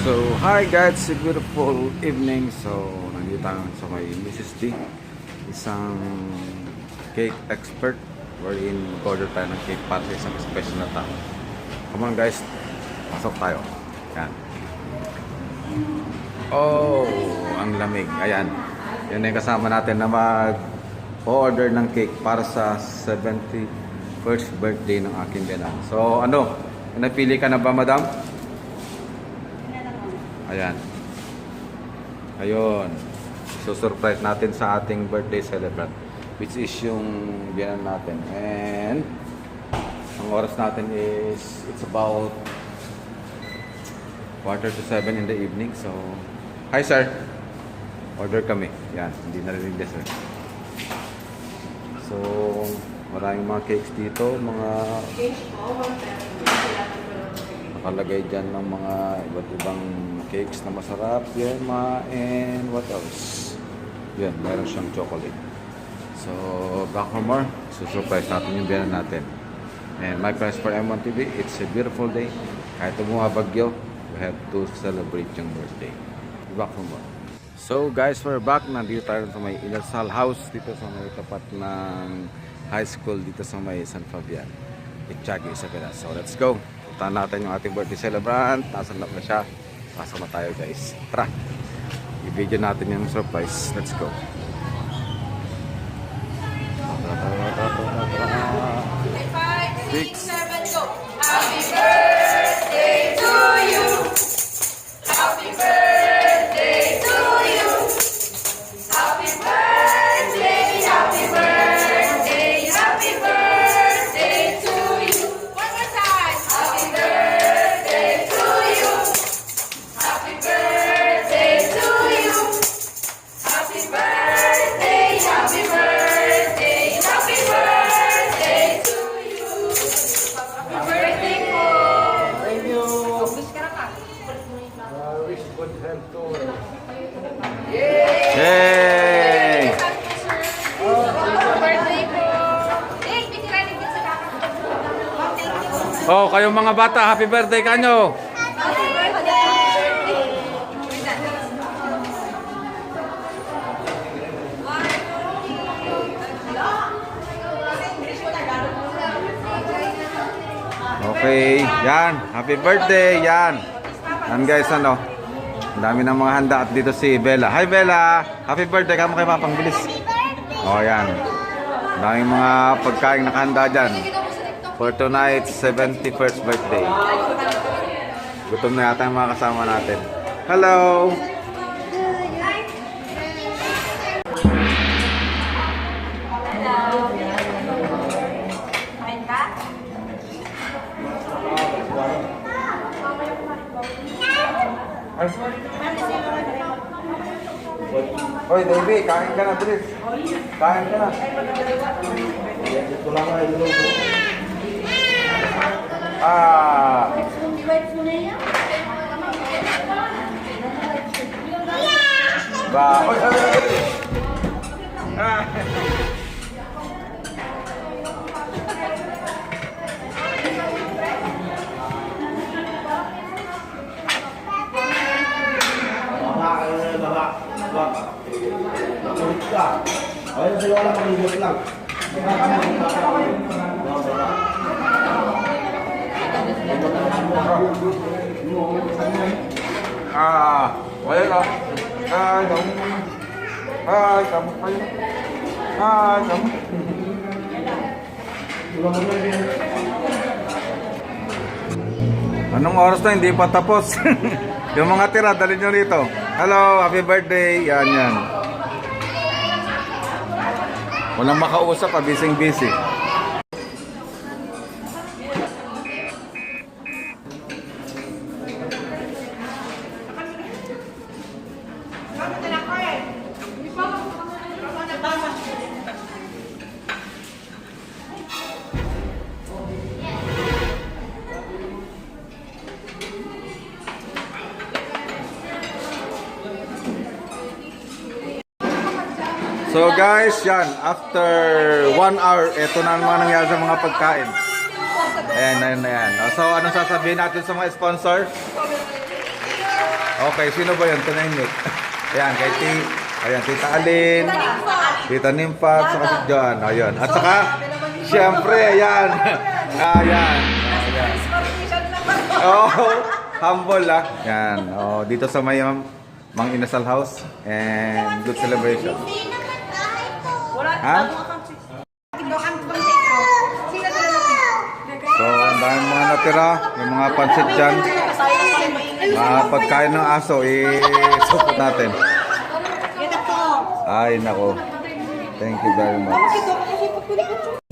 So, hi guys, a beautiful evening. So, nandito tayo sa may Mrs. D, isang cake expert wherein mag-order tayo ng cake para sa isang special na tao. Come on guys, pasok tayo. Yan. Oh, ang lamig. Ayan. Yan yung kasama natin na mag-order ng cake para sa 71st birthday ng aking biyanan. So, ano? Napili ka na ba, madam? Ayan. Ayun. So, surprise natin sa ating birthday celebrant, which is yung biyanan natin. And, ang oras natin is, it's about 6:45 in the evening. So, hi sir. Order kami. Yan. Hindi narinig niya sir. So, maraming mga cakes dito. Mga nakalagay dyan ng mga iba't ibang cakes na masarap. Yan, and what else? Yan, meron siyang chocolate. So, back for more. So, surprise natin yung biyanan natin. And my price for M1 TV, it's a beautiful day. Kahit bumabagyo, we have to celebrate yung birthday. Back for more. So, guys, we're back. Nandito tayo sa may Inasal House, dito sa may tapat ng high school, dito sa may San Fabian. Itchagi, Isabela. So, let's go. Puntahan natin yung ating birthday celebrant. Nasaan na siya? Pasok na tayo guys. Tara! I-video natin yung surprise. Let's go. 5, 6, 7, go! Happy birthday to you! Happy birthday to you! Happy birthday, happy birthday, happy birthday to you! One more time! Happy birthday to you! Happy birthday to you! Happy birthday, happy birthday, happy birthday to you! Happy birthday po! Thank you! Wish ka na ka? Wish good health to Yay! Yay! Happy birthday po! Eh, pitiranin din sa kaka. Thank you. Oh, kayong mga bata, happy birthday kanyo! Happy birthday! Okay, yan. Happy birthday, yan. Yan guys, ano. Ang dami ng mga handa at dito si Bella. Hi Bella! Happy birthday, kamo kay Papang Bilis. Oh, yan. Ang daming mga pagkain nakahanda dyan. For tonight's 71st birthday. Gutom na yata yung mga kasama natin. Hello! Kain ka? Hoy, baby, kain ka na, Bilis. Kain ka na. Ito lang ay luto. Ah! Ba, oy, oy, oy. Ah. Ayun, sila wala mag-ibot lang. Ah, wala na. Ay, kamu. Ay, kamu kayo. Ay, kamu. Anong oras na hindi pa tapos? Yung mga tira, dalhin nyo rito. Hello, happy birthday. Yan, yan. Walang makausap, busy. So guys, yan, after 1 hour, eto na naman nangyari sa mga pagkain. Ayan. So, anong sasabihin natin sa mga sponsor? Okay, sino ba yun? Tinahimik. Ayan, kay ayan, Tita Alin, Tita Nimpa, at saka si John. Ayan. At saka, siyempre, ayan. Ayan. Ayan. Oh, humble ah. Yan. Oh, dito sa may Mang Inasal House and good celebration. Ha? So, ang daming mga natira, may mga pansit dyan. Mga pagkain ng aso, i-support natin. Ay, nako. Thank you very much.